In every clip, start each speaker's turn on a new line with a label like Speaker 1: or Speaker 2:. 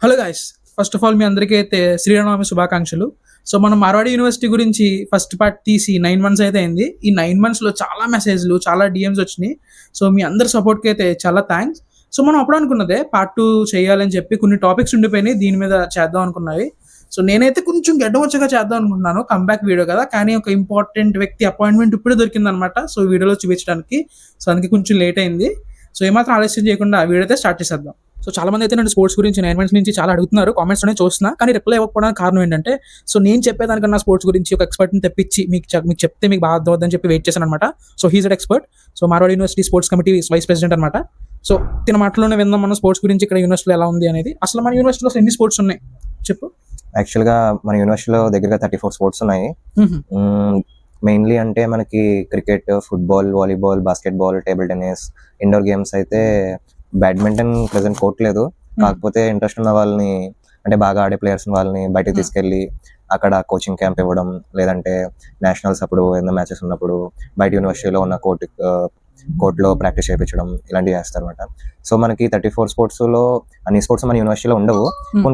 Speaker 1: Hello guys, first of all మీ అందరికీ అయితే శ్రీరామనవమి శుభాకాంక్షలు. సో మనం మార్వాడి యూనివర్సిటీ గురించి ఫస్ట్ పార్ట్ తీసి 9 months అయితే అయింది. ఈ 9 monthsలో చాలా మెసేజ్లు, చాలా డిఎమ్స్ వచ్చినాయి. సో మీ అందరి సపోర్ట్కి అయితే చాలా థ్యాంక్స్. సో మనం అప్పుడు అనుకున్నదే పార్ట్ 2 చేయాలని చెప్పి కొన్ని టాపిక్స్ ఉండిపోయినాయి, దీని మీద చేద్దాం అనుకున్నవి. సో నేనైతే కొంచెం గడ్డవచ్చగా చేద్దాం అనుకుంటున్నాను, కంబ్యాక్ వీడియో కదా, కానీ ఒక ఇంపార్టెంట్ వ్యక్తి అపాయింట్మెంట్ ఇప్పుడే దొరికిందనమాట. సో వీడియోలో చూపించడానికి, సో అందుకే కొంచెం లేట్ అయింది. సో ఏమాత్రం ఆలస్యం చేయకుండా వీడియో అయితే స్టార్ట్ చేసేద్దాం. సో చాలా మంది అయితే నేను స్పోర్ట్స్ గురించి 9 months నుంచి చాలా అడుగుతున్నారు, కామెంట్స్లోనే చూస్తున్నా, కానీ రిప్లై ఇవ్వకపోవడానికి కారణం ఏంటంటే, సో నేను చెప్పేదానికన్నా స్పోర్ట్స్ గురించి ఒక ఎక్స్పర్ట్ని తెప్పించి మీకు చెప్తే మీకు బాగా అర్థమవుతుందని చెప్పి వెయిట్ చేశాను అనమాట. So he's ad expert. So Marwadi university sports committee vice president అనమాట. సో తిన మాటలోనే విందాం మన స్పోర్ట్స్ గురించి ఇక్కడ యూనివర్సిటీలో ఎలా ఉంది అనేది. అసలు మన యూనివర్సిటీలో ఎన్ని స్పోర్ట్స్ ఉన్నాయి చెప్పు.
Speaker 2: యాక్చువల్గా మన యూనివర్సిటీలో దగ్గరగా 34 స్పోర్ట్స్ ఉన్నాయి. మెయిన్లీ అంటే మనకి cricket, football, volleyball, basketball, table tennis, indoor games అయితే బ్యాడ్మింటన్ ప్రెసెంట్ కోర్ట్ లేదు. కాకపోతే ఇంట్రెస్ట్ ఉన్న వాళ్ళని, అంటే బాగా ఆడే ప్లేయర్స్ వాళ్ళని బయటకు తీసుకెళ్ళి అక్కడ కోచింగ్ క్యాంప్ ఇవ్వడం, లేదంటే నేషనల్స్ అప్పుడు ఏదైనా మ్యాచెస్ ఉన్నప్పుడు బయట యూనివర్సిటీలో ఉన్న కోర్టులో ప్రాక్టీస్ చేయించడం, ఇలాంటివి చేస్తారు అనమాట. సో మనకి 34 స్పోర్ట్స్లో అన్ని స్పోర్ట్స్ మన యూనివర్సిటీలో ఉండవు.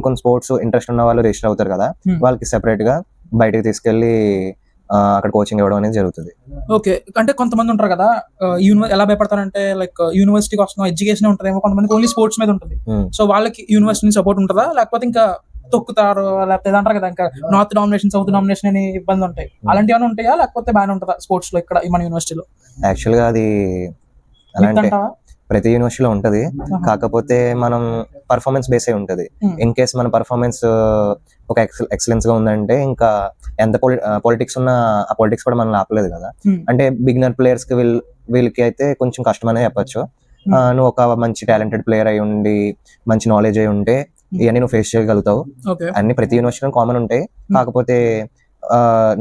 Speaker 2: కొన్ని స్పోర్ట్స్ ఇంట్రెస్ట్ ఉన్న వాళ్ళు రిజిస్టర్ అవుతారు కదా, వాళ్ళకి సెపరేట్గా బయటకు తీసుకెళ్ళి అక్కడ కోచింగ్ ఇవ్వడం అనేది జరుగుతుంది.
Speaker 1: ఓకే, అంటే కొంతమంది ఉంటారు కదా, ఎలా భయపడతారంటే లైక్ యూనివర్సిటీకి వస్తున్న ఎడ్యుకేషన్ ఉంటుందేమో, కొంతమంది ఓన్లీ స్పోర్ట్స్ మీద ఉంటుంది. సో వాళ్ళకి యూనివర్సిటీ సపోర్ట్ ఉంటుందా, లేకపోతే ఇంకా తొక్కుతారు, లేకపోతే అంటారు కదా ఇంకా నార్త్ డామినేషన్, సౌత్ డామినేషన్ అని ఇబ్బంది ఉంటాయి, అలాంటివి ఏమైనా ఉంటాయా, లేకపోతే బాగానే ఉంటుందా స్పోర్ట్స్ లో ఇక్కడ మన యూనివర్సిటీలో?
Speaker 2: యాక్చువల్గా అది అలాంటి ప్రతి యూనివర్సిటీలో ఉంటది, కాకపోతే మనం పర్ఫార్మెన్స్ బేస్ అయి ఉంటది. ఇన్ కేస్ మన పర్ఫార్మెన్స్ ఒక ఎక్సలెన్స్ గా ఉందంటే, ఇంకా ఎంత పొలిటిక్స్ ఉన్నా ఆ పొలిటిక్స్ కూడా మనం ఆపలేదు కదా. అంటే బిగినర్ ప్లేయర్స్ కి వీళ్ళకి అయితే కొంచెం కష్టం అనే చెప్పొచ్చు. నువ్వు ఒక మంచి టాలెంటెడ్ ప్లేయర్ అయి ఉండి, మంచి నాలెడ్జ్ అయి ఉంటే ఇవన్నీ నువ్వు ఫేస్ చేయగలుగుతావు. అన్ని ప్రతి యూనివర్సిటీలో కామన్ ఉంటాయి, కాకపోతే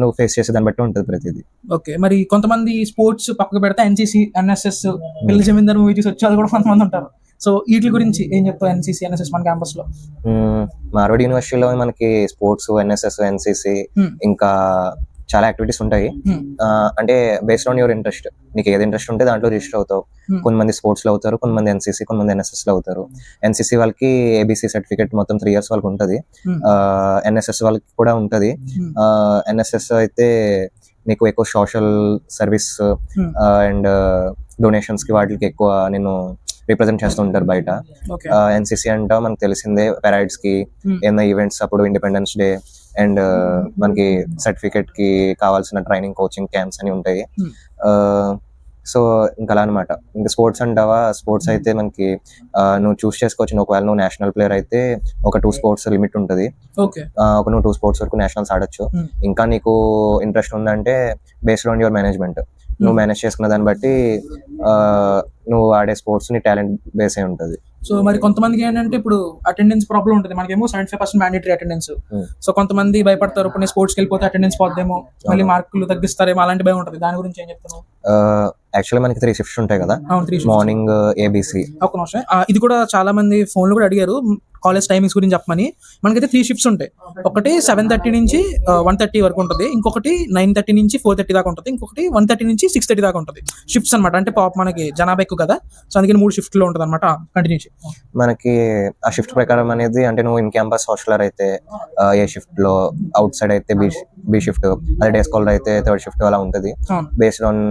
Speaker 2: నువ్వు ఫేస్ చేసే దాన్ని బట్టి ఉంటుంది ప్రతిదీ.
Speaker 1: ఓకే, మరి కొంతమంది స్పోర్ట్స్ పక్కకు పెడితే ఎన్సీసీ, ఎన్ఎస్ఎస్, పిల్ల జమీందర్ మూవీ చూసి వచ్చే వాళ్ళు కూడా కొంతమంది ఉంటారు. సో వీటి గురించి ఏం చెప్తావు? ఎన్సీసీ, ఎన్ఎస్ఎస్ మన క్యాంపస్ లో.
Speaker 2: మార్వాడి యూనివర్సిటీలో మనకి స్పోర్ట్స్, ఎన్ఎస్ఎస్, ఎన్సీసీ ఇంకా చాలా యాక్టివిటీస్ ఉంటాయి. అంటే బేస్డ్ ఆన్ యువర్ ఇంట్రెస్ట్, నీకు ఏది ఇంట్రెస్ట్ ఉంటే దాంట్లో రిజిస్టర్ అవుతావు. కొంతమంది స్పోర్ట్స్ లో అవుతారు, కొంతమంది ఎన్సీసీ, కొంతమంది ఎన్ఎస్ఎస్ లో అవుతారు. ఎన్సీసీ వాళ్ళకి ఏబీసీ సర్టిఫికేట్ మొత్తం 3 years వాళ్ళకి ఉంటుంది. ఎన్ఎస్ఎస్ వాళ్ళకి కూడా ఉంటుంది. ఎన్ఎస్ఎస్ అయితే నీకు ఎక్కువ సోషల్ సర్వీస్ అండ్ డొనేషన్స్ కి వాటికి ఎక్కువ నేను రిప్రజెంట్ చేస్తూ ఉంటారు బయట. ఎన్సీసీ అంటే మనకు తెలిసిందే, పెరైడ్స్ కి, ఏమైనా ఈవెంట్స్ అప్పుడు, ఇండిపెండెన్స్ డే అండ్ మనకి సర్టిఫికేట్ కి కావాల్సిన ట్రైనింగ్, కోచింగ్ క్యాంప్స్ అని ఉంటాయి. సో ఇంకా అలా అనమాట. ఇంకా స్పోర్ట్స్ అంటావా, స్పోర్ట్స్ అయితే మనకి నువ్వు చూస్ చేసుకోవచ్చు. ఒకవేళ నువ్వు నేషనల్ ప్లేయర్ అయితే ఒక 2 sports లిమిట్ ఉంటుంది. నువ్వు 2 sports వరకు నేషనల్స్ ఆడొచ్చు. ఇంకా నీకు ఇంట్రెస్ట్ ఉందంటే బేస్డ్ ఆన్ యువర్ మేనేజ్మెంట్, నువ్వు మేనేజ్ చేసుకున్న దాన్ని బట్టి నువ్వు ఆడే స్పోర్ట్స్ నీ టాలెంట్ బేస్ అయి ఉంటుంది.
Speaker 1: సో మరి కొంతమందికి ఏంటంటే ఇప్పుడు అటెండెన్స్ ప్రాబ్లం ఉంటుంది, మనకేమో 75% మ్యాండేటరీ అటెండెన్స్. సో కొంతమంది భయపడతారు, ఇప్పుడు నేను స్పోర్ట్స్కి వెళ్ళిపోతే అటెండెన్స్ పోద్దేమో, మళ్ళీ మార్కులు తగ్గిస్తారేమో, అలాంటి భయం ఉంటుంది. దాని గురించి ఏం చెప్తున్నావు?
Speaker 2: యాక్చువల్లీ మనకి 3 shifts ఉంటాయి కదా, మార్నింగ్, ఏబిసి.
Speaker 1: ఒక నిమిషం, ఇది కూడా చాలా మంది ఫోన్లో కూడా అడిగారు కాలేజ్ టైమింగ్స్ గురించి చెప్పమని. మనకైతే 3 shifts ఉంటాయి. ఒకటి 7:30 నుంచి 1:30 వరకు ఉంటుంది, ఇంకొకటి 9:30 నుంచి 4:30 దాకా ఉంటుంది, ఇంకొకటి 1:30 నుంచి 6:30 దాకా ఉంటుంది. షిఫ్ట్స్ అనమాట, అంటే మనకి జనాభా ఎక్కువ కదా, సో అందుకని 3 shifts లో ఉంటుంది అనమాట. కంటిన్యూ
Speaker 2: మనకి ఆ షిఫ్ట్ ప్రకారం అనేది, అంటే నువ్వు ఇన్ క్యాంపస్ హాస్టలర్ అయితే ఏ షిఫ్ట్ లో, అవుట్ సైడ్ అయితే బి షిఫ్ట్, అదే డే స్కాలర్ అయితే 3rd shift అలా ఉంటుంది బేస్డ్ ఆన్.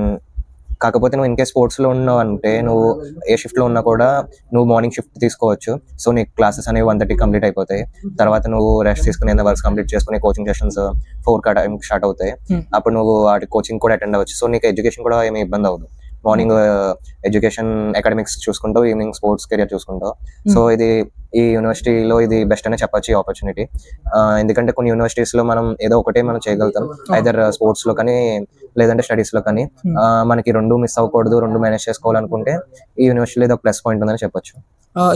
Speaker 2: కాకపోతే నువ్వు ఇన్కేస్ స్పోర్ట్స్ లో ఉన్నావు అంటే, నువ్వు ఏ షిఫ్ట్ లో ఉన్నా కూడా నువ్వు మార్నింగ్ షిఫ్ట్ తీసుకోవచ్చు. సో నీ క్లాసెస్ అనేవి 1:30 కంప్లీట్ అయిపోతాయి. తర్వాత నువ్వు రెస్ట్ తీసుకుని వర్క్స్ కంప్లీట్ చేసుకుని కోచింగ్ సెషన్స్ 4 టైం స్టార్ట్ అవుతాయి. అప్పుడు నువ్వు వాటి కోచింగ్ కూడా అటెండ్ అవ్వచ్చు. సో నీకు ఎడ్యుకేషన్ కూడా ఏమీ ఇబ్బంది అవ్వదు. మార్నింగ్ ఎడ్యుకేషన్, అకాడమిక్స్ చూసుకుంటావు, ఈవినింగ్ స్పోర్ట్స్ కెరియర్ చూసుకుంటావు. సో ఇది ఈ యూనివర్సిటీలో ఇది బెస్ట్ అనే చెప్పొచ్చు ఈ ఆపర్చునిటీ. ఎందుకంటే కొన్ని యూనివర్సిటీస్ లో మనం ఏదో ఒకటే మనం చేయగలుగుతాం, ఐదర్ స్పోర్ట్స్ లో కానీ లేదంటే స్టడీస్ లో కానీ. మనకి 2 మిస్ అవ్వకూడదు, 2 మేనేజ్ చేసుకోవాలనుకుంటే ఈ యూనివర్సిటీలో ఇది ఒక ప్లస్ పాయింట్ ఉందని చెప్పొచ్చు.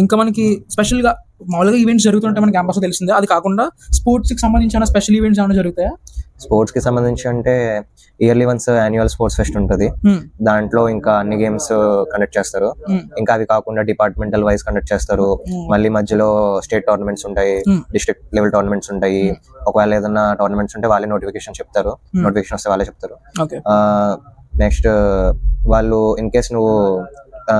Speaker 1: ఇంకా మనకి స్పెషల్ గా మామూలుగా ఈవెంట్స్ జరుగుతుంటాయి మన క్యాంపస్ లో, తెలిసిందే. అది కాకుండా స్పోర్ట్స్ కి సంబంధించిన స్పెషల్ ఈవెంట్స్ ఏమైనా జరుగుతాయా?
Speaker 2: స్పోర్ట్స్ కి సంబంధించి అంటే yearly once annual sports pest ఉంటుంది. దాంట్లో ఇంకా అన్ని గేమ్స్ కండక్ట్ చేస్తారు. ఇంకా అవి కాకుండా డిపార్ట్మెంటల్ వైజ్ కండక్ట్ చేస్తారు. మళ్ళీ మధ్యలో స్టేట్ టోర్నమెంట్స్ ఉంటాయి, డిస్ట్రిక్ట్ లెవెల్ టోర్నమెంట్స్ ఉంటాయి. ఒకవేళ ఏదైనా టోర్నమెంట్స్ ఉంటే వాళ్ళే నోటిఫికేషన్ చెప్తారు, నోటిఫికేషన్ వస్తే వాళ్ళే చెప్తారు. నెక్స్ట్ వాళ్ళు ఇన్ కేస్ నువ్వు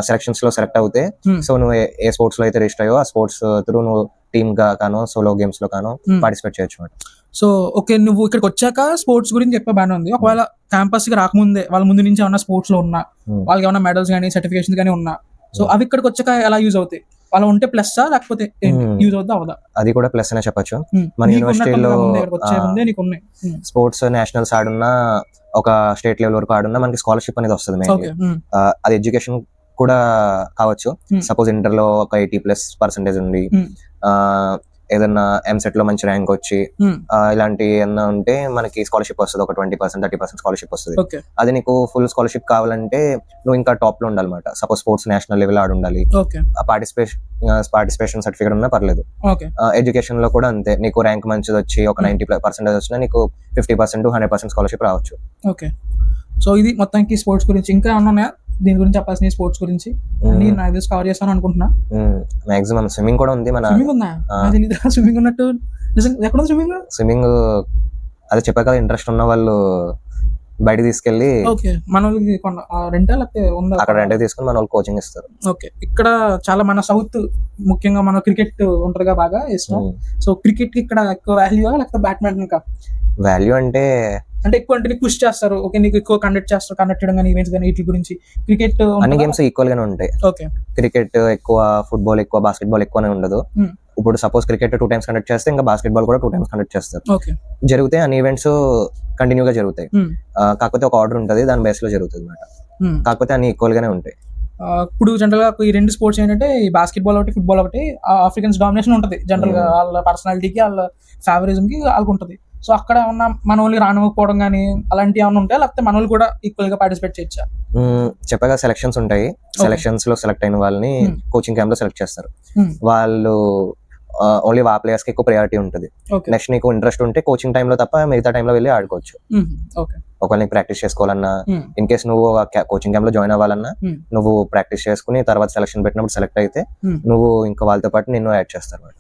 Speaker 2: సెలక్షన్స్ లో సెలెక్ట్ అవుతే, సో నువ్వు ఏ స్పోర్ట్స్ లో అయితే రిజిస్టర్ అయ్యో ఆ స్పోర్ట్స్ త్రూ నువ్వు టీమ్ గా కానో సోలో గేమ్స్ లో కానో పార్టిసిపేట్ చేయొచ్చు అన్నమాట.
Speaker 1: సో ఓకే, నువ్వు ఇక్కడికి వచ్చాక స్పోర్ట్స్ గురించి చెప్పే బాగానే ఉంది. ఒకవేళ క్యాంపస్ కి రాకముందే వాళ్ళ ముందు నుంచి ఏమన్నా స్పోర్ట్స్ లో ఉన్నా, వాళ్ళకి ఏమైనా మెడల్స్ కానీ సర్టిఫికేషన్స్ కానీ ఉన్నా, సో అవి ఇక్కడికి వచ్చాక ఎలా యూజ్ అవుతాయి? వాళ్ళు ఉంటే ప్లస్ లేకపోతే యూజ్ అవుతా అవదా?
Speaker 2: అది కూడా ప్లస్ అనే చెప్పొచ్చు. మన యూనివర్సిటీలో స్పోర్ట్స్ నేషనల్స్ ఆడున్నా, ఒక స్టేట్ లెవెల్ వరకు ఆడున్నా మనకి స్కాలర్షిప్ అనేది వస్తుంది మెయిన్లీ. అది ఎడ్యుకేషన్ కూడా కావచ్చు. సపోజ్ ఇంటర్ లో ఒక 80+% ఉండి ఏదన్నా ఎంసెట్ లో మంచి ర్యాంక్ వచ్చి ఇలాంటి ఏమన్నా ఉంటే మనకి స్కాలర్షిప్ వస్తుంది. ఒక 20%, 30% స్కాలర్షిప్ వస్తుంది. అది నీకు ఫుల్ స్కాలర్షిప్ కావాలంటే నువ్వు ఇంకా టాప్ లో ఉండాలన్నమాట. సపోజ్ స్పోర్ట్స్ నేషనల్ లెవెల్ ఆడి ఉండాలి. పార్టిసిపేషన్ సర్టిఫికేట్ ఉన్నా పర్లేదు. ఎడ్యుకేషన్ లో కూడా అంతే, నీకు ర్యాంక్ మంచిది వచ్చి ఒక 90% వచ్చినా నీకు 50% to 100% స్కాలర్షిప్ రావచ్చు.
Speaker 1: ఓకే, సో ఇది మొత్తానికి స్పోర్ట్స్ గురించి. ఇంకా ఏమన్నా ఉన్నాయా దీని గురించి చెప్పాల్సిన? స్పోర్ట్స్ గురించి నాకు కవర్ చేస్తాను అనుకుంటున్నా.
Speaker 2: మాక్సిమం స్విమ్మింగ్ కూడా ఉంది. మన
Speaker 1: స్విమ్మింగ్ ఉన్నట్టు ఎక్కడ
Speaker 2: స్విమ్మింగ్ అదే చెప్పా కదా, ఇంట్రెస్ట్ ఉన్న వాళ్ళు బయట తీసుకెళ్లి
Speaker 1: మన అక్కడ
Speaker 2: రెంట్ తీసుకుని మన వాళ్ళు కోచింగ్ ఇస్తారు.
Speaker 1: ఓకే, ఇక్కడ చాలా మన సౌత్ ముఖ్యంగా మన క్రికెట్ ఉంటదిగా బాగా ఇష్టం. సో క్రికెట్ కి ఇక్కడ ఎక్కువ వాల్యూ లేకపోతే బ్యాడ్మింటన్ కా
Speaker 2: వాల్యూ? అంటే
Speaker 1: ఎక్కువ అంటే నీకు పుష్ చేస్తారు. ఓకే, నీకు ఎక్కువ కండక్ట్ చేయడం కానీ ఈవెంట్స్ కానీ వీటి గురించి. క్రికెట్
Speaker 2: అన్ని గేమ్స్ ఈక్వల్ గానే ఉంటాయి.
Speaker 1: ఓకే,
Speaker 2: క్రికెట్ ఎక్కువ, ఫుట్బాల్ ఎక్కువ, బాస్కెట్బాల్ ఎక్కువనే ఉండదు. ఇప్పుడు సపోజ్ క్రికెట్ 2 times కండక్ట్ చేస్తే ఇంకా బాస్కెట్బాల్ కూడా 2 times కండక్ట్ చేస్తారు. జరుగుతాయి అన్ని ఈవెంట్స్ కంటిన్యూగా జరుగుతాయి. కాకపోతే ఒక ఆర్డర్ ఉంటుంది, దాని బేస్ లో జరుగుతుంది అన్నమాట. కాకపోతే అన్ని ఈక్వల్ గానే ఉంటాయి.
Speaker 1: ఇప్పుడు జనరల్ గా ఈ రెండు స్పోర్ట్స్ ఏంటంటే ఈ బాస్కెట్బాల్ ఒకటి, ఫుట్బాల్ ఒకటి, ఆఫ్రికన్స్ డామినేషన్ ఉంటుంది జనరల్ గా. వాళ్ళ పర్సనాలిటీకి, వాళ్ళ ఫేవరిజం కి వాళ్ళకి ఉంటుంది. సో అక్కడ ఉన్న మన వాళ్ళు రానివ్వకపోవడం కానీ అలాంటివి ఏమైనా ఉంటాయి, లేకపోతే మన వాళ్ళు కూడా ఈక్వల్ గా పార్టిసిపేట్ చేయొచ్చా?
Speaker 2: చెప్పగా సెలక్షన్స్ ఉంటాయి. సెలక్షన్స్ లో సెలెక్ట్ అయిన వాళ్ళని కోచింగ్ క్యాంప్ లో సెలెక్ట్ చేస్తారు. వాళ్ళు ఓన్లీ ఆ ప్లేయర్స్ కి ఎక్కువ ప్రయారిటీ ఉంటుంది. నెక్స్ట్ నీకు ఇంట్రెస్ట్ ఉంటే కోచింగ్ టైంలో తప్ప మిగతా టైంలో వెళ్ళి ఆడుకోవచ్చు. ఒకవేళ నీకు ప్రాక్టీస్ చేసుకోవాలన్నా, ఇన్ కేస్ నువ్వు కోచింగ్ క్యాంప్ లో జాయిన్ అవ్వాలన్నా, నువ్వు ప్రాక్టీస్ చేసుకుని తర్వాత సెలక్షన్ పెట్టినప్పుడు సెలెక్ట్ అయితే నువ్వు ఇంకా వాళ్ళతో పాటు నిన్ను యాడ్ చేస్తారు.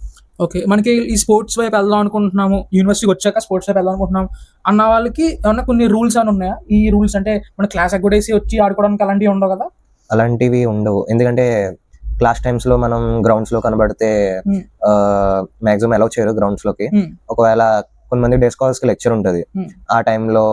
Speaker 1: ఓకే, మనకి ఈ స్పోర్ట్స్ వైపు వెళ్దాం అనుకుంటున్నాము, యూనివర్సిటీకి వచ్చాక స్పోర్ట్స్ వైపు వెళ్దాం అనుకుంటున్నాం అన్న వాళ్ళకి ఏమన్నా కొన్ని రూల్స్ అని ఉన్నాయా? ఈ రూల్స్ అంటే మన క్లాస్ ఎగ్గొట్టేసి వచ్చి ఆడుకోవడానికి అలాంటివి ఉండవు కదా?
Speaker 2: అలాంటివి ఉండవు. ఎందుకంటే క్లాస్ టైమ్స్ లో మనం గ్రౌండ్స్ లో కనబడితే మాక్సిమం అలౌ చేయరు గ్రౌండ్స్ లోకి. ఒకవేళ కొంతమంది డే స్కాలర్స్ కి లెక్చర్ ఉంటుంది, ఆ టైంలో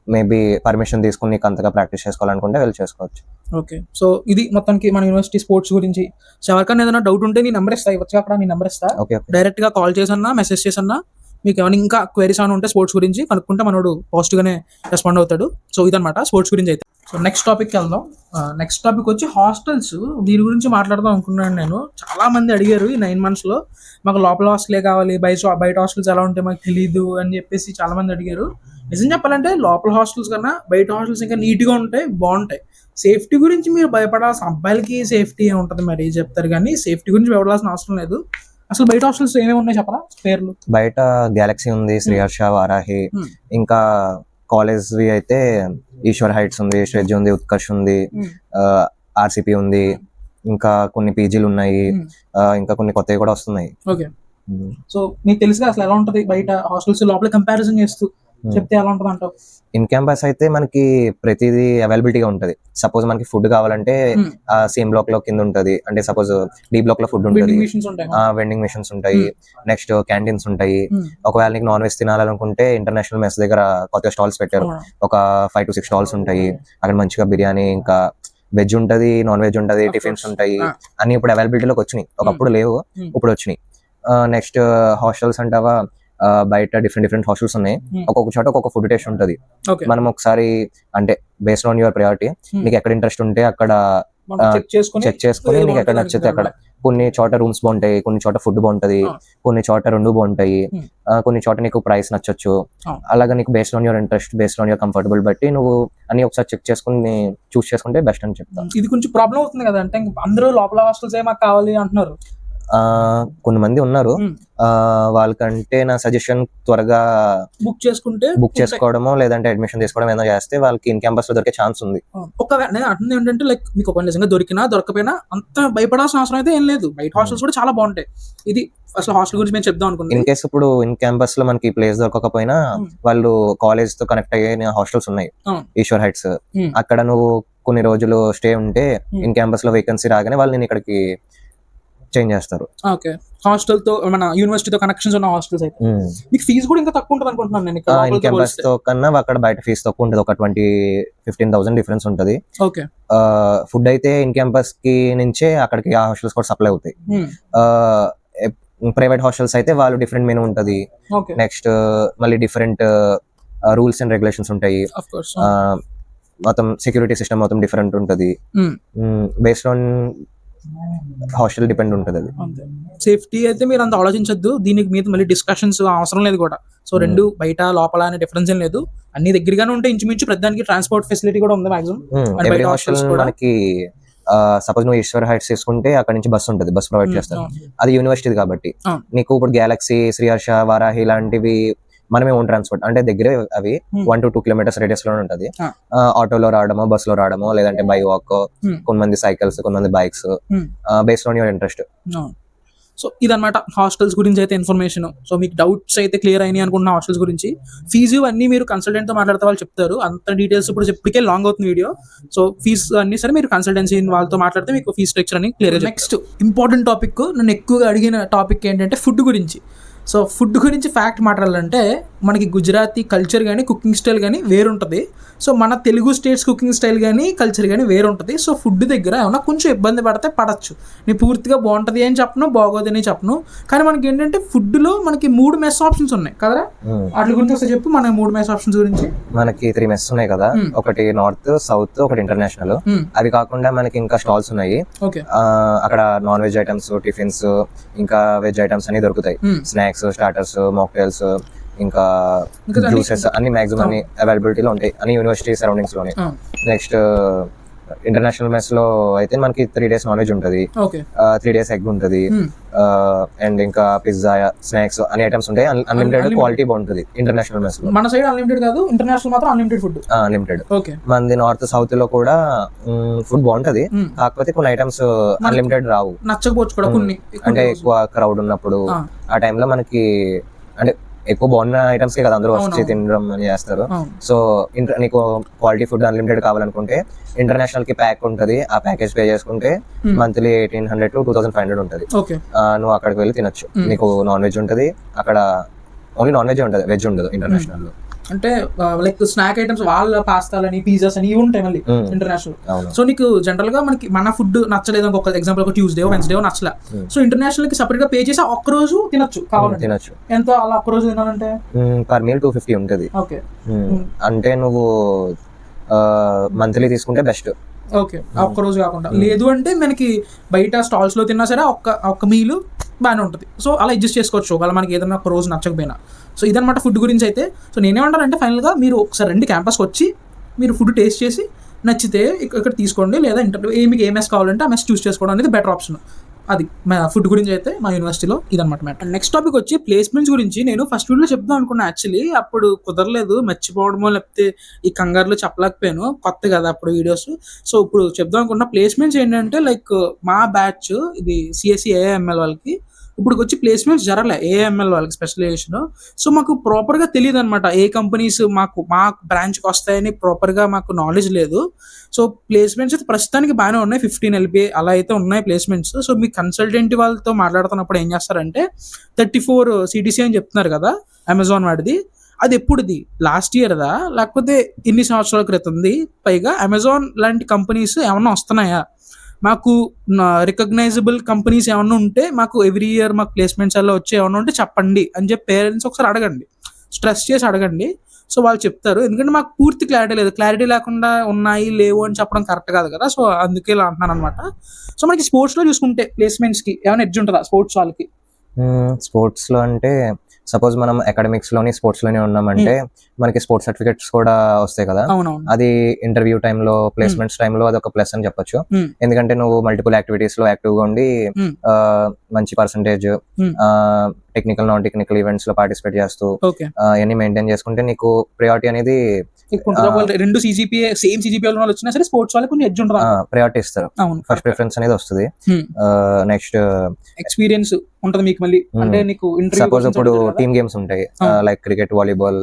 Speaker 2: మేబీ పర్మిషన్ తీసుకుని నీకు అంతగా ప్రాక్టీస్ చేసుకోవాలనుకుంటే వెళ్ళి చేసుకోవచ్చు.
Speaker 1: ఓకే, సో ఇది మొత్తానికి మన యూనివర్సిటీ స్పోర్ట్స్ గురించి. ఎవరికైనా ఏదైనా డౌట్ ఉంటే నీ నెంబర్ ఇస్తా, వచ్చి అక్కడ నీ నెంబర్ ఇస్తా, డైరెక్ట్ గా కాల్ చేసన్నా మెసేజ్ చేసన్నా మీకు ఏమైనా ఇంకా క్వైరీస్ అని ఉంటే స్పోర్ట్స్ గురించి కనుక్కుంటే మనోడు పాజిటివ్ గానే రెస్పాండ్ అవుతాడు. సో ఇదన్నమాట స్పోర్ట్స్ గురించి అయితే. సో నెక్స్ట్ టాపిక్ వెళ్దాం. నెక్స్ట్ టాపిక్ వచ్చి హాస్టల్స్. దీని గురించి మాట్లాడదాం అనుకున్నాను నేను. చాలా మంది అడిగారు ఈ 9 months లో మాకు లోపల హాస్టలే కావాలి, బయట హాస్టల్స్ ఎలా ఉంటాయి మాకు తెలియదు అని చెప్పేసి చాలా మంది అడిగారు. నిజం చెప్పాలంటే లోపల హాస్టల్స్ కన్నా బయట హాస్టల్స్ ఇంకా నీట్గా ఉంటాయి, బాగుంటాయి. సేఫ్టీ గురించి మీరు భయపడాల్సిన, అబ్బాయిలకి సేఫ్టీ ఉంటుంది మరి చెప్తారు కానీ సేఫ్టీ గురించి భయపడాల్సిన అవసరం లేదు. అసలు బయట హాస్టల్స్ ఏమేమి ఉన్నాయి చెప్పరా పేర్లు?
Speaker 2: బయట గ్యాలక్సీ ఉంది, శ్రీహర్ష, వారాహి, ఇంకా కాలేజ్ అయితే ఈశ్వర్ హైట్స్ ఉంది, శ్రేజ్ ఉంది, ఉత్కర్ష్ ఉంది, ఆర్సిపి ఉంది, ఇంకా కొన్ని పీజీలు ఉన్నాయి, ఇంకా కొన్ని కొత్తవి కూడా వస్తున్నాయి.
Speaker 1: ఓకే, సో మీకు తెలుసుగా అసలు ఎలా ఉంటుంది బయట హాస్టల్స్ లోపల కంపారిజన్ చేస్తూ చెప్తే ఎలా ఉంటుంది అంటావు?
Speaker 2: ఇన్ క్యాంపస్ అయితే మనకి ప్రతిదీ అవైలబిలిటీగా ఉంటుంది. సపోజ్ మనకి ఫుడ్ కావాలంటే సేమ్ బ్లాక్ లో కింద ఉంటుంది. అంటే సపోజ్ డి బ్లాక్ లో ఫుడ్ ఉంటుంది, వెండింగ్ మిషన్స్ ఉంటాయి, నెక్స్ట్ క్యాంటీన్స్ ఉంటాయి. ఒకవేళ నీకు నాన్ వెజ్ తినాలనుకుంటే ఇంటర్నేషనల్ మెస్ దగ్గర కొత్త స్టాల్స్ పెట్టారు, ఒక 5 to 6 స్టాల్స్ ఉంటాయి. అక్కడ మంచిగా బిర్యానీ, ఇంకా వెజ్ ఉంటది, నాన్ వెజ్ ఉంటది, టిఫిన్స్ ఉంటాయి. అన్ని ఇప్పుడు అవైలబిలిటీలోకి వచ్చినాయి, ఒకప్పుడు లేవు, ఇప్పుడు వచ్చినాయి. నెక్స్ట్ హాస్టల్స్ అంటావా, బయట డిఫరెంట్ హాస్టల్స్ ఉన్నాయి. ఒక్కొక్క చోట ఒక్కొక్క ఫుడ్ టేస్ట్ ఉంటుంది. మనం ఒకసారి అంటే బేస్డ్ ఆన్ యువర్ ప్రయారిటీ, నీకు ఎక్కడ ఇంట్రెస్ట్ ఉంటే అక్కడ చెక్ చేసుకుని నీకు ఎక్కడ నచ్చితే అక్కడ. కొన్ని చోట రూమ్స్ బాగుంటాయి, కొన్ని చోట ఫుడ్ బాగుంటది, కొన్ని చోట రెండు బాగుంటాయి, కొన్ని చోట నీకు ప్రైస్ నచ్చొచ్చు. అలాగా నీకు based on your interest, based on your comfortable బట్టి నువ్వు అన్ని ఒకసారి చెక్ చేసుకుని చూస్ చేసుకుంటే బెస్ట్ అని చెప్తాను.
Speaker 1: ఇది కొంచెం ప్రాబ్లం అవుతుంది కదా, అంటే అందరూ లోపల హాస్టల్స్ మాకు కావాలి అంటున్నారు.
Speaker 2: కొంతమంది ఉన్నారు, వాళ్ళకంటే నా సజెషన్ త్వరగా బుక్ చేసుకోవడమో లేదంటే అడ్మిషన్ తీసుకోవడం ఏదో చేస్తే వాళ్ళకి ఇన్ క్యాంపస్ లో దొరికే ఛాన్స్ ఉంది.
Speaker 1: ఒకవేళ నేను అంటుంది ఏంటంటే లైక్ మీకు ఒక నిజంగా దొరికినా దొరకపోయినా అంత భయపడాల్సిన అవసరం అయితే ఏం లేదు. బయట హాస్టల్స్ కూడా చాలా బాగుంటాయి. ఇది అసలు హాస్టల్ గురించి మేము చెప్దాం అనుకున్నాం.
Speaker 2: ఇన్ కేసు ఇప్పుడు ఇన్ క్యాంపస్ లో మనకి ప్లేస్ దొరకకపోయినా వాళ్ళు కాలేజ్ తో కనెక్ట్ అయ్యే హాస్టల్స్ ఉన్నాయి, ఈశ్వర్ హైట్స్. అక్కడ నువ్వు కొన్ని రోజులు స్టే ఉంటే ఇన్ క్యాంపస్ లో వేకెన్సీ రాగానే వాళ్ళు నేను ఇక్కడికి చేంజ్ చేస్తారు.
Speaker 1: ఓకే, హాస్టల్ తో మన యూనివర్సిటీతో కనెక్షన్స్ ఉన్న హాస్టల్స్ అయితే మీకు ఫీజు కూడా ఇంకా తక్కువ ఉంటుంది అనుకుంటున్నాను నేను.
Speaker 2: ఇన్ క్యాంపస్ తో కన్నా అక్కడ బయట ఫీజు తక్కువ ఉంటుంది, ఒక 15,000 డిఫరెన్స్ ఉంటుంది.
Speaker 1: ఓకే,
Speaker 2: ఫుడ్ అయితే ఇన్ క్యాంపస్ కి నుంచే అక్కడికి ఆ హాస్టల్స్ కూడా సప్లై అవుతాయి. ప్రైవేట్ హాస్టల్స్ అయితే వాళ్ళు డిఫరెంట్ మెనూ ఉంటుంది. నెక్స్ట్ మళ్ళీ డిఫరెంట్ రూల్స్ అండ్ రెగ్యులేషన్స్ ఉంటాయి. మొత్తం సెక్యూరిటీ సిస్టమ్ మొత్తం డిఫరెంట్ ఉంటుంది. బేస్డ్ ఆన్ హాస్టల్ డిపెండ్ ఉంటుంది. అది
Speaker 1: సేఫ్టీ అయితే మీరు అంత ఆలోచించద్దు, దీనికి మీద మళ్ళీ డిస్కషన్స్ అవసరం లేదు కూడా. సో రెండు బయట లోపల అనే డిఫరెన్స్ ఏం లేదు, అన్ని దగ్గరగానే ఉంటాయి ఇంచుమించు. ప్రతిదానికి ట్రాన్స్పోర్ట్ ఫెసిలిటీ కూడా ఉంది మాక్సిమం.
Speaker 2: మనకి సపోజ్ నువ్వు ఈశ్వర్ హైట్స్ తీసుకుంటే అక్కడ నుంచి బస్ ఉంటుంది, బస్ ప్రొవైడ్ చేస్తారు. అది యూనివర్సిటీ కాబట్టి నీకు ఇప్పుడు గ్యాలక్సీ, శ్రీహర్ష, వారాహి ఇలాంటివి మనమే ఓన్ ట్రాన్స్పోర్ట్, అంటే దగ్గరే అవి 1 to 2 kilometers రేడియస్ లో ఉంటది. ఆటోలో రావడమో, బస్ లో రావడమో, లేదంటే బై వాక్, కొంతమంది సైకిల్స్, కొంతమంది bikes, based on your interest.
Speaker 1: So ఇదన్నమాట హాస్టల్స్ గురించి అయితే ఇన్ఫర్మేషన్. సో మీకు డౌట్స్ అయితే క్లియర్ అయినాయి అనుకుంటున్నా హాస్టల్స్ గురించి. ఫీజు అన్ని మీరు కన్సల్టెంట్ తో మాట్లాడితే వాళ్ళు చెప్తారు, అంత డీటెయిల్స్ ఇప్పుడు ఇప్పటికే లాంగ్ అవుతుంది వీడియో. సో ఫీజు అన్ని సరే మీరు కన్సల్టెన్సీ వాళ్ళతో మాట్లాడితే మీకు ఫీజ్ స్ట్రక్చర్ అని క్లియర్. నెక్స్ట్ ఇంపార్టెంట్ టాపిక్, నన్ను ఎక్కువగా అడిగిన టాపిక్ ఏంటంటే ఫుడ్ గురించి. సో ఫుడ్ గురించి ఫ్యాక్ట్ మాట్లాడాలంటే మనకి గుజరాతీ కల్చర్ కానీ కుకింగ్ స్టైల్ కానీ వేరుంటుంది. సో మన తెలుగు స్టేట్స్ కుకింగ్ స్టైల్ కానీ కల్చర్ కానీ వేరుంటుంది. సో ఫుడ్ దగ్గర ఏమన్నా కొంచెం ఇబ్బంది పడితే పడచ్చు. నేను పూర్తిగా బాగుంటుంది అని చెప్పను, బాగోదు అని చెప్పను. కానీ మనకి ఏంటంటే ఫుడ్లో మనకి 3 మెస్ ఆప్షన్స్ ఉన్నాయి కదా, వాటి గురించి ఒకసారి చెప్పు. మన 3 మెస్ ఆప్షన్స్ గురించి.
Speaker 2: మనకి 3 మెస్ ఉన్నాయి కదా, ఒకటి నార్త్, సౌత్, ఒకటి ఇంటర్నేషనల్. అవి కాకుండా మనకి ఇంకా స్టాల్స్ ఉన్నాయి. అక్కడ నాన్ వెజ్ ఐటమ్స్, టిఫిన్స్, ఇంకా వెజ్ ఐటమ్స్ అన్ని దొరుకుతాయి. స్నాక్స్, స్టార్టర్స్, మాక్టైల్స్, ఇంకా జ్యూసెస్ అన్ని మాక్సిమం అన్ని అవైలబిలిటీలో ఉంటాయి, అన్ని యూనివర్సిటీ సరౌండింగ్స్ లోనే. నెక్స్ట్ ఇంటర్నేషనల్ మెస్ లో అయితే మనకి 3 days నాన్ వెజ్ ఉంటుంది, 3 days ఎగ్ ఉంటుంది, అండ్ ఇంకా పిజ్జా, స్నాక్స్ అన్ని ఐటమ్స్ ఉంటాయి. అన్లిమిటెడ్, క్వాలిటీ బాగుంటుంది ఇంటర్నేషనల్ మెస్ లో.
Speaker 1: మన సైడ్ అన్లిమిటెడ్ కాదు, ఇంటర్నేషనల్ మాత్రం అన్లిమిటెడ్ ఫుడ్.
Speaker 2: అన్లిమిటెడ్. మనది నార్త్, సౌత్ లో కూడా ఫుడ్ బాగుంటది, కాకపోతే కొన్ని ఐటమ్స్ అన్లిమిటెడ్ రావు,
Speaker 1: నచ్చకపోవచ్చు కూడా కొన్ని.
Speaker 2: అంటే ఎక్కువ క్రౌడ్ ఉన్నప్పుడు ఆ టైంలో మనకి, అంటే ఎక్కువ బాగున్న ఐటమ్స్ కదా అందరూ వచ్చి తినడం అని చేస్తారు. సో నీకు క్వాలిటీ ఫుడ్ అన్లిమిటెడ్ కావాలనుకుంటే ఇంటర్నేషనల్ కి ప్యాక్ ఉంటుంది, ఆ ప్యాకేజ్ పే చేసుకుంటే మంత్లీ 1,800 to 2,500 ఉంటుంది. నువ్వు అక్కడికి వెళ్ళి తినొచ్చు. నీకు నాన్ వెజ్ ఉంటుంది అక్కడ, ఓన్లీ నాన్ వెజ్ ఉంటుంది, వెజ్ ఉండదు ఇంటర్నేషనల్ లో.
Speaker 1: అంటే లైక్ స్నాక్ ఐటమ్స్ వాళ్ళ పాస్తాలని, పిజ్జాస్ అని ఇవి ఉంటాయి మళ్ళీ ఇంటర్నేషనల్. సో నీకు జనరల్ గా మనకి మన ఫుడ్ నచ్చలేదు ఒక ఎగ్జాంపుల్, ఒక ట్యూస్డే, వెన్స్డే నచ్చలే, సో ఇంటర్నేషనల్ కి సపరేట్ గా పే చేసి ఒక్క రోజు తినొచ్చు కావాలంటే. తినొచ్చు. ఎంత అలా ఒక్క రోజు తినాలంటే
Speaker 2: పర్ మీల్ 250 ఉంటుంది.
Speaker 1: ఓకే,
Speaker 2: అంటే నువ్వు మంత్లీ తీసుకుంటే బెస్ట్.
Speaker 1: ఓకే, ఒక్క రోజు కాకుండా. లేదు అంటే మనకి బయట స్టాల్స్ లో తిన్నా సరే ఒక్క మీల్ బాగానే ఉంటుంది. సో అలా అడ్జస్ట్ చేసుకోవచ్చు ఒకవేళ మనకి ఏదైనా ఒక రోజు నచ్చకపోయినా. సో ఇదన్నమాట ఫుడ్ గురించి అయితే. సో నేనేమంటానంటే ఫైనల్గా మీరు ఒకసారి రండి క్యాంపస్కి వచ్చి, మీరు ఫుడ్ టేస్ట్ చేసి నచ్చితే ఇక్కడ తీసుకోండి, లేదా మీకు ఏ మెస్ కావాలంటే ఆ మెస్ చూస్ చేసుకోవడం అనేది బెటర్ ఆప్షన్. అది ఫుడ్ గురించి అయితే మా యూనివర్సిటీలో ఇదన్నమాట మ్యాటర్. నెక్స్ట్ టాపిక్ వచ్చి ప్లేస్మెంట్స్ గురించి. నేను ఫస్ట్ వీడియోలో చెప్దాం అనుకున్నా, యాక్చువల్లీ అప్పుడు కుదరలేదు, మర్చిపోవడమో లేకపోతే ఈ కంగారులో చెప్పలేకపోయాను, కొత్త కదా అప్పుడు వీడియోస్. సో ఇప్పుడు చెప్దాం అనుకున్న ప్లేస్మెంట్స్ ఏంటంటే లైక్ మా బ్యాచ్ ఇది సిఎస్సి ఏఐఎంఎల్ వాళ్ళకి ఇప్పుడు వచ్చి ప్లేస్మెంట్స్ జరగలే, ఏఎంఎల్ వాళ్ళకి స్పెషలైజేషన్. సో మాకు ప్రాపర్గా తెలియదు అనమాట ఏ కంపెనీస్ మా బ్రాంచ్కి వస్తాయని ప్రాపర్గా మాకు నాలెడ్జ్ లేదు. సో ప్లేస్మెంట్స్ అయితే ప్రస్తుతానికి బాగానే ఉన్నాయి, 15 LPA అలా అయితే ఉన్నాయి ప్లేస్మెంట్స్. సో మీ కన్సల్టెంట్ వాళ్ళతో మాట్లాడుతున్నప్పుడు ఏం చేస్తారంటే 34 CTC అని చెప్తున్నారు కదా అమెజాన్ వాడిది, అది ఎప్పుడుది లాస్ట్ ఇయర్దా లేకపోతే ఎన్ని సంవత్సరాల క్రితంది? పైగా అమెజాన్ లాంటి కంపెనీస్ ఏమన్నా వస్తున్నాయా, మాకు రికగ్నైజబుల్ కంపెనీస్ ఏమన్నా ఉంటే మాకు ఎవ్రీ ఇయర్ మాకు ప్లేస్మెంట్స్ అలా వచ్చి ఏమన్నా ఉంటే చెప్పండి అని చెప్పి పేరెంట్స్ ఒకసారి అడగండి, స్ట్రెస్ చేసి అడగండి. సో వాళ్ళు చెప్తారు, ఎందుకంటే మాకు పూర్తి క్లారిటీ లేదు, క్లారిటీ లేకుండా ఉన్నాయి లేవు అని చెప్పడం కరెక్ట్ కాదు కదా. సో అందుకే ఇలా అంటున్నాను అనమాట. సో మనకి స్పోర్ట్స్లో చూసుకుంటే ప్లేస్మెంట్స్కి ఏమైనా ఎడ్జ్ ఉంటుందా స్పోర్ట్స్ వాళ్ళకి?
Speaker 2: స్పోర్ట్స్లో అంటే సపోజ్ మనం అకాడమిక్స్ లోని స్పోర్ట్స్ లోనే ఉన్నామంటే మనకి స్పోర్ట్స్ సర్టిఫికెట్స్ కూడా వస్తాయి కదా, అది ఇంటర్వ్యూ టైంలో, ప్లేస్మెంట్స్ టైంలో అది ఒక ప్లస్ అని చెప్పొచ్చు. ఎందుకంటే నువ్వు మల్టిపుల్ యాక్టివిటీస్ లో యాక్టివ్ గా ఉండి మంచి percentage technical, non technical events లో పార్టిసిపేట్ చేస్తూ అన్ని మెయింటైన్ చేసుకుంటే నీకు ప్రయారిటీ అనేది
Speaker 1: ఎక్కువ ఉంటుంది. ఒకవేళ 2 CGPA సేమ్ CGPA వాళ్ళు వచ్చినా సరే స్పోర్ట్స్ వాళ్ళకి కొన్ని ఎడ్జ్ ఉంటుంది.
Speaker 2: ప్రయారిటీ ఇస్తారు,
Speaker 1: అవును,
Speaker 2: ఫస్ట్ ప్రిఫరెన్స్ అనేది వస్తుంది. నెక్స్ట్
Speaker 1: ఎక్స్పీరియన్స్ ఉంటుంది మీకు మళ్ళీ, అంటే నీకు
Speaker 2: సపోజ్ ఇప్పుడు టీమ్ గేమ్స్ ఉంటాయి లైక్ క్రికెట్, వాలీబాల్,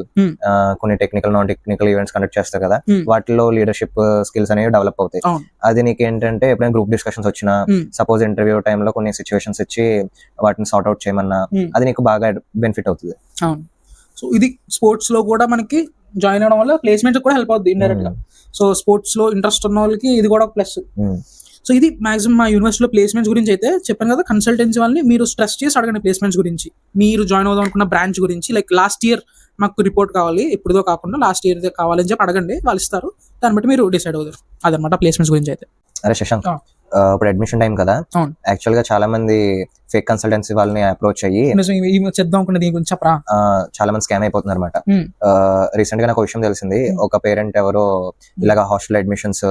Speaker 2: కొన్ని technical non technical events conduct చేస్తారు కదా, వాటిలో లీడర్షిప్ స్కిల్స్ అనేవి డెవలప్ అవుతాయి. అది నీకు ఏంటంటే ఎప్పుడైనా గ్రూప్ డిస్కషన్స్ వచ్చినా, సపోజ్ ఇంటర్వ్యూ టైంలో కొన్ని సిచ్యువేషన్స్ ఇచ్చి వాటిని సార్ట్ అవుట్ చేయమన్నా అది నీకు బాగా బెనిఫిట్ అవుతుంది.
Speaker 1: అవును. సో ఇది స్పోర్ట్స్ లో కూడా మనకి జాయిన్ అవడం వల్ల ప్లేస్మెంట్స్ కూడా హెల్ప్ అవుతుంది ఇండైరెక్ట్ గా. సో స్పోర్ట్స్ లో ఇంట్రెస్ట్ ఉన్న వాళ్ళకి ఇది కూడా ప్లస్. సో ఇది మాక్సిమం మా యూనివర్సిటీలో ప్లేస్మెంట్స్ గురించి అయితే చెప్పాను కదా. కన్సల్టెన్సీ వాళ్ళని మీరు స్ట్రెస్ చేసి అడగండి ప్లేస్మెంట్స్ గురించి, మీరు జాయిన్ అవుదాం అనుకున్న బ్రాంచ్ గురించి. లైక్ లాస్ట్ ఇయర్ మాకు రిపోర్ట్ కావాలి, ఇప్పుడుదో కాకుండా లాస్ట్ ఇయర్ కావాలని చెప్పి అడగండి, వాళ్ళు ఇస్తారు. దాన్ని బట్టి మీరు డిసైడ్ అవుతారు. అదనమాట ప్లేస్మెంట్స్ గురించి అయితే.
Speaker 2: అరే శశాంక్, ఇప్పుడు అడ్మిషన్ టైం కదా, యాక్చువల్ గా చాలా మంది ఫేక్ కన్సల్టెన్సీ వాళ్ళని అప్రోచ్ అయ్యి
Speaker 1: చెప్దాం అనుకున్న దీని గురించి చెప్పరా,
Speaker 2: చాలా మంది స్కామ్ అయిపోతున్నారు అనమాట. రీసెంట్ గా నాకు విషయం తెలిసింది, ఒక పేరెంట్ ఎవరో ఇలాగా హాస్టల్ అడ్మిషన్స్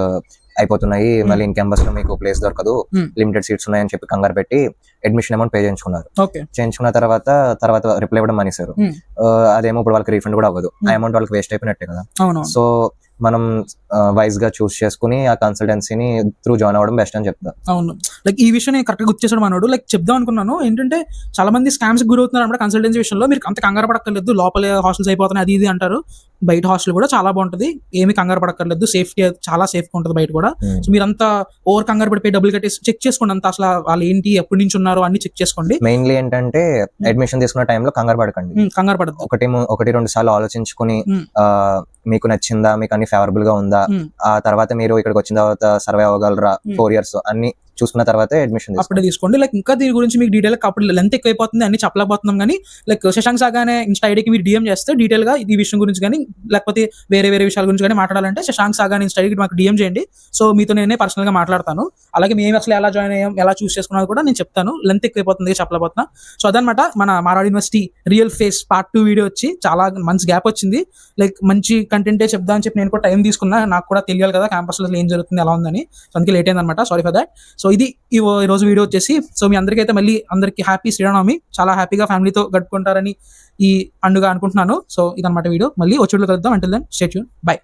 Speaker 2: అయిపోతున్నాయి, మళ్ళీ ఇన్ క్యాంపస్ లో మీకు ప్లేస్ దొరకదు, లిమిటెడ్ సీట్స్ ఉన్నాయని చెప్పి కంగారు పెట్టి అడ్మిషన్ అమౌంట్ పే చేయించుకున్నారు. చేయించుకున్న తర్వాత రిప్లై ఇవ్వడం మానేశారు. అదేమో ఇప్పుడు వాళ్ళకి రీఫండ్ కూడా అవ్వదు, ఆ అమౌంట్ వాళ్ళకి వేస్ట్ అయిపోయినట్టే కదా. సో మనం వైజ్ గా చూస్ చేసుకుని ఆ కన్సల్టెన్సీని త్రూ జాయిన్ అవ్వడం బెస్ట్ అని చెప్తా.
Speaker 1: అవును, లైక్ ఈ విషయం నేను కరెక్ట్ గా గుర్తు చేసాడు మనోడు. లైక్ చెప్దాం అనుకున్నాను ఏంటంటే, చాలా మంది స్కామ్స్ గురవుతున్నారు అన్నమాట కన్సల్టెన్సీ విషయంలో. మీరు అంత కంగారు పడక్కర్లేదు, లోపల హాస్టల్స్ అయిపోతున్నాయి అది ఇది అంటారు, బయట హాస్టల్ కూడా చాలా బాగుంటుంది, ఏమి కంగారు పడక్కర్లేదు, సేఫ్టీ చాలా సేఫ్ గా ఉంటుంది బయట కూడా. సో మీరంతా ఓవర్ కంగారు పడిపోయి డబ్బులు కట్టేసి చెక్ చేసుకోండి అంతా, అసలు వాళ్ళు ఏంటి ఎప్పటి నుంచి ఉన్నారో అన్ని చెక్ చేసుకోండి.
Speaker 2: మెయిన్లీ ఏంటంటే అడ్మిషన్ తీసుకున్న టైంలో కంగారు పడకండి, కంగారు పడద్దు. 1-2 సార్లు ఆలోచించుకుని మీకు నచ్చిందా, మీకు అన్ని ఫేవరబుల్ గా ఉందా, ఆ తర్వాత మీరు ఇక్కడికి వచ్చిన తర్వాత సర్వే అవ్వగలరా, 4 years అన్ని చూసుకున్న తర్వాత అడ్మిషన్
Speaker 1: అప్పుడే తీసుకోండి. లైక్ ఇంకా దీని గురించి మీకు డీటెయిల్ అప్పుడు లెంత్ ఎక్కువైపోతుంది, అన్ని చెప్పలేకపోతున్నాం. కానీ లైక్ శశాంక్ సాగానే ఇన్స్టా ఐడికి మీరు డిఎం చేస్తే డీటెయిల్ గా ఈ విషయం గురించి కానీ, లేకపోతే వేరే విషయాల గురించి కానీ మాట్లాడాలంటే శశాంక్ సాగానే ఇన్స్టా ఐడికి మాకు డిఎం చేయండి. సో మీతో నేనే పర్సనల్ గా మాట్లాడతాను. అలాగే మేము అసలు ఎలా జాయిన్ అయ్యాం, ఎలా చూస్ చేసుకున్నది కూడా నేను చెప్తాను. లెంత్ ఎక్కువైపోతుంది చెప్పలేకపోతున్నా. సో అదనమాట మన Marwadi university real face part 2 video వచ్చి చాలా మంచి గ్యాప్ వచ్చింది. లైక్ మంచి కంటెంటే చెప్దా అని చెప్పి నేను కూడా టైం తీసుకున్నా, నాకు కూడా తెలియాలి కదా క్యాంపస్ లో ఏం జరుగుతుంది ఎలా ఉందని. సో అందుకే లేట్ అయిందనమాట, సారీ ఫర్ దాట్. సో ఇది ఈ రోజు వీడియో వచ్చేసి. సో మీ అందరికీ అయితే మళ్ళీ అందరికి హ్యాపీ శ్రీరామనవమి, చాలా హ్యాపీగా ఫ్యామిలీతో గడుపుకుంటారని ఈ పండుగ అనుకుంటున్నాను. సో ఇదనమాట వీడియో, మళ్ళీ వచ్చి కలుద్దాం. Until then stay tune, by.